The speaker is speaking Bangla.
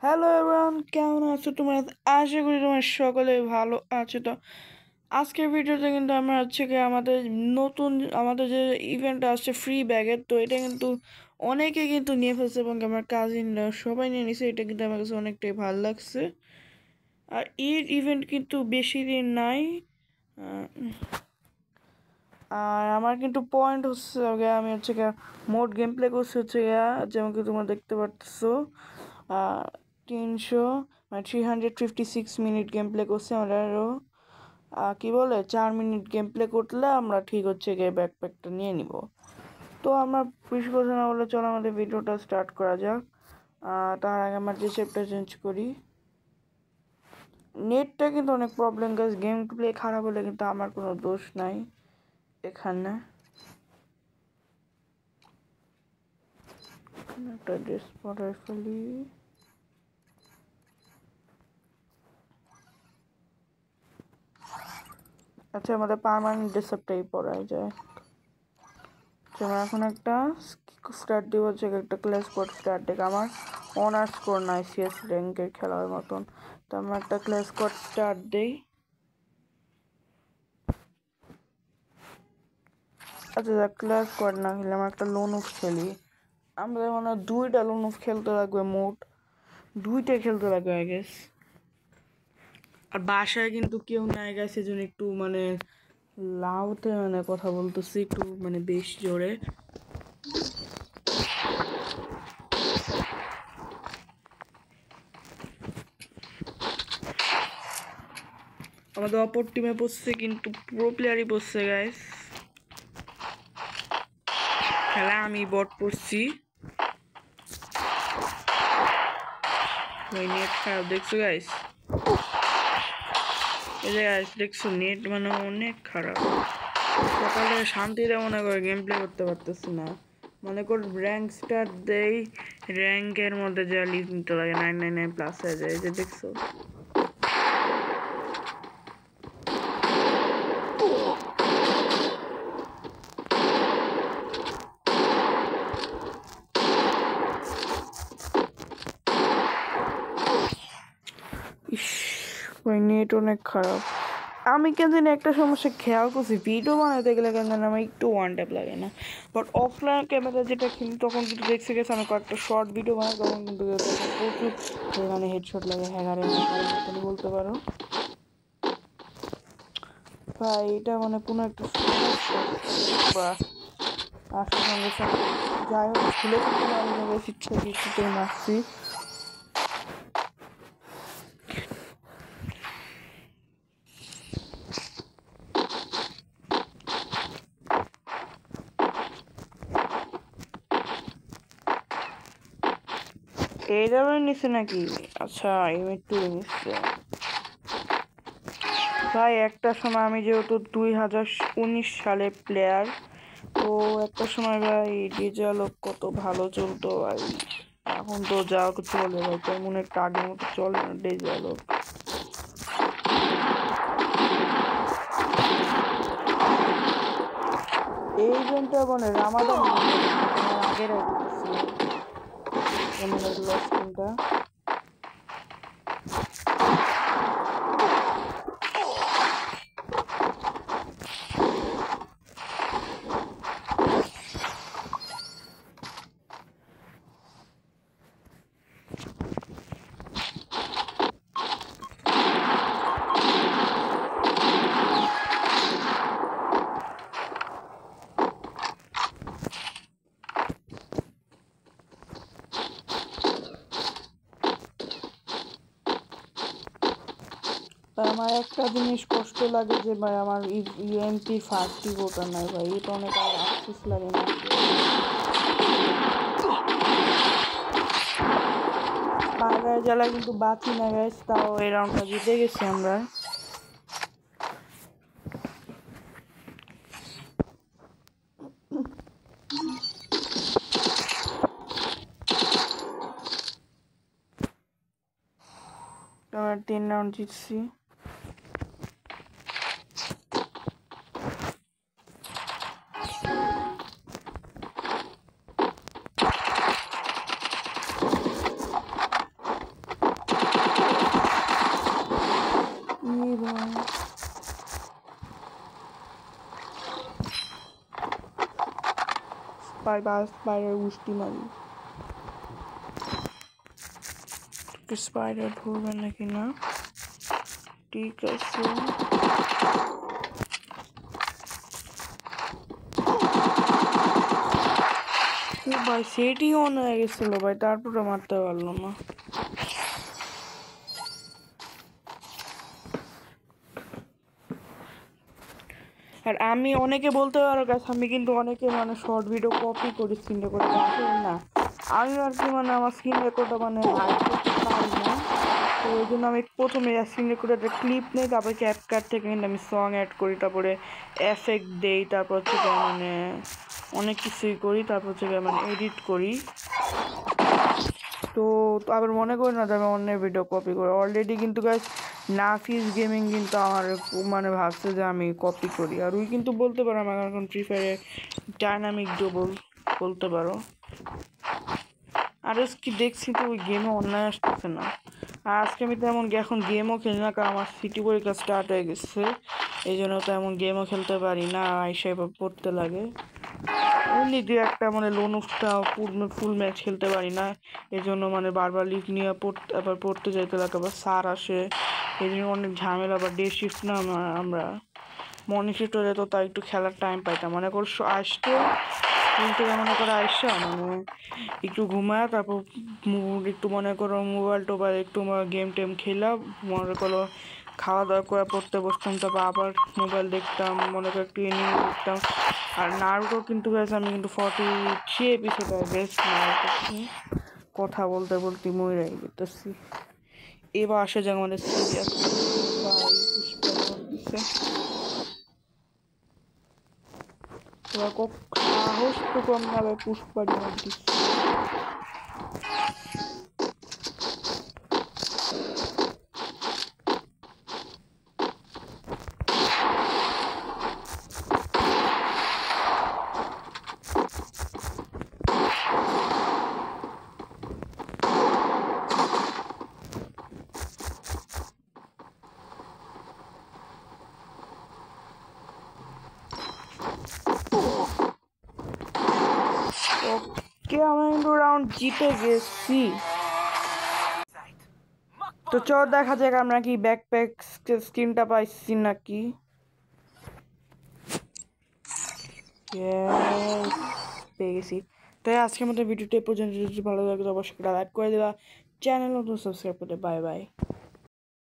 হ্যালো এভরিওয়ান, কেমন আছো তোমরা? আশা করি তোমার সকলে ভালো আছো। তো আজকের ভিডিওতে কিন্তু আমরা হচ্ছে কি আমাদের যে ইভেন্ট আসছে ফ্রি ব্যাগের, তো এটা কিন্তু অনেকে কিন্তু নিয়ে ফেলছে এবং আমার কাজিনরা সবাই নিয়ে নিছে। এটা কিন্তু আমার কাছে অনেকটাই ভালো লাগছে। আর এর ইভেন্ট কিন্তু বেশি দিন নাই। আর আমার কিন্তু পয়েন্ট হচ্ছে আমি হচ্ছে গিয়ে মোট গেম প্লে করছি হচ্ছে যেমন কি তোমরা দেখতে পারতেছো 300 মানে 356 মিনিট গেম প্লে করছি আমরা। আরও কি বলে 4 মিনিট গেম প্লে করলে আমরা ঠিক হচ্ছে গিয়ে ব্যাকপ্যাকটা নিয়ে নিব। তো আমরা বেশি কথা না বলে চলো আমাদের ভিডিওটা স্টার্ট করা যাক। তার আগে আমার রিসেপ্টটা চেঞ্জ করি। নেটটা কিন্তু অনেক প্রবলেম গাছ, গেম প্লে খারাপ হলে কিন্তু আমার কোনো দোষ নাই এখানে। একটা ড্রেস পরাই ফেলি। আচ্ছা, আমাদের পার্মানেন্ট ড্রেসআপটাই পরাই যায়। যেমন এখন একটা স্টার্ট দিব, হচ্ছে একটা ক্লাস কোড স্টার্ট দেখ। আমার অনার্স স্কোর নাই সিএস র্যাঙ্কের খেলার মতন, তো আমরা একটা ক্লাস কোড স্টার্ট দিই। আচ্ছা, ক্লাস কোড না খেলে আমরা একটা লোন অফ খেলি। আমরা মানে 2টা লোন অফ খেলতে লাগবে, মোট 2টা খেলতে লাগবে আই গেস। আর বাসায় কিন্তু কেউ নাই গেছে, সেজন্য একটু মানে লাউতে মানে কথা বলতেছি একটু মানে বেশ জোরে। আমাদের অপর টিমে পড়ছে কিন্তু প্রো প্লেয়ারই পড়ছে গাইস। খেলা আমি বট পড়ছি। নেট খারাপ দেখছো গাইস? এই যে গাইস দেখছো নেট মানে অনেক খারাপ। সকালে শান্তিতে মনে করে গেম প্লে করতে পারতেছি না। মনে কর র্যাঙ্ক স্টার্ট দেই, র্যাঙ্কের মধ্যে যা লিজ নিতে লাগে 999+ হয়ে যায়। এই যে দেখছো নেট অনেক খারাপ। আমি কেন জানি একটা সমস্যা খেয়াল করছি, ভিডিও বানাতে গেলে কেন জানি আমার একটু ওয়ান ট্যাপ লাগে না, বাট অফলাইন ক্যামেরা যেটা কিন্তু তখন কিন্তু দেখতে গেছে আমি কয়েকটা শর্ট ভিডিও বানাই, তখন কিন্তু প্রচুর সেখানে হেডশট লাগে, হ্যাগারের মতনই বলতে পারো ভাই। এটা মানে কোনো একটা সমস্যা আসার সঙ্গে সঙ্গে যাই হোক খুলে কিন্তু আমি ইচ্ছাতে মারছি। এই দামে নিচ্ছে নাকি? আচ্ছা, একটু নিচ্ছে ভাই। একটা সময় আমি যেহেতু 2019 সালে প্লেয়ার, তো একটা সময় ভাই ডিজালক কত ভালো চলতো ভাই। এখন তো যা চলে ভাই তেমন একটা আগের মতো চলে না ডিজালক। এই ইভেন্টটা মানে রামাদান আগের স্কিনটা আমার একটা জিনিস কষ্ট লাগে যে ভাই আমার ইএমপি ফার্স্ট ইভোটার নাই ভাই, এটা অনেক আফসোস লাগে না। পাহাড়ের জ্বালা কিন্তু বাঁচি না গাইস, তাও এই রাউন্ডটা জিতে গেছি আমরা। আমরা 3 রাউন্ড জিতছি। স্পাইডার উষ্টি মারি। স্পাইডার ধরবে নাকি না? ঠিক আছে, ভাই সেটি অন হয়ে গেছিল ভাই, তারপরে মারতে পারলো না। আর আমি অনেকে বলতে পারো গাছ, আমি কিন্তু অনেকে মানে শর্ট ভিডিও কপি করি স্ক্রিন রেকর্ড না, আমি আর কি মানে আমার স্ক্রিন রেকর্ডটা মানে হাইড করতে পারি না। তো ওই জন্য আমি প্রথমে স্ক্রিন রেকর্ডের একটা ক্লিপ নেই, তারপরে ক্যাপকাট থেকে কিন্তু আমি সং অ্যাড করি, তারপরে এফেক্ট দেই, তারপর হচ্ছে মানে অনেক কিছুই করি, তারপর হচ্ছে মানে এডিট করি। তো আবার মনে করি না যে আমি অন্যের ভিডিও কপি করি। অলরেডি কিন্তু গাইস নাফিস গেমিং কিন্তু আমার মানে ভাবছে যে আমি কপি করি, আর ওই কিন্তু বলতে পারো আমার এখন ফ্রি ফায়ারে ডাইনামিক ডবল বলতে পারো। আর কি দেখছি তো ওই গেমে অন্যায় আসতেছে না। আর আজকে আমি তেমন এখন গেমও খেলি না, কারণ আমার সিটি পরীক্ষা স্টার্ট হয়ে গেছে, এই জন্য তো এমন গেমও খেলতে পারি না, আইসা পড়তে লাগে। এমনি দু একটা মানে লোনটা ফুল ম্যাচ খেলতে পারি না, এই জন্য মানে বারবার লিগ নিয়ে আবার পড়তে যাইতে লাগে, আবার স্যার আসে, এই জন্য অনেক ঝামেলা। আবার ডে শিফট না আমরা, মর্নিং শিফট হয়ে যেত, তাই একটু খেলার টাইম পাইতাম। মনে করো আসতে স্কুল থেকে মনে করো আসা মানে একটু ঘুমায়, তারপর একটু মনে করো মোবাইল একটু গেম টেম খেলাম, মনে করো খাওয়া দাওয়া করে পড়তে বসতাম, তারপর আবার মোবাইল দেখতাম, মনে করো একটু এনিমে দেখতাম। আর নারুটো কিন্তু গেছে, আমি কিন্তু 43 এপিসোড হয়ে গেছে নারুটো, কথা বলতে বলতে মরে যেতেছি। এবার আসে যে আমাদের সিরিয়াস দিচ্ছে, এবার সাহস তো কম না ভাই, পুষ্পারি মার দিচ্ছে। ওকে, আমি কিন্তু রাউন্ড জিতে গেছি। তো চল দেখা যাক আমরা কি ব্যাকপ্যাক স্কিনটা পাইছি নাকি। পেয়ে গেছি। তাই আজকের মতো ভিডিওটা এই পর্যন্ত, যদি ভালো লাগে অবশ্যই লাইক করে দেবা, চ্যানেল নতুন সাবস্ক্রাইব করতে। Bye bye.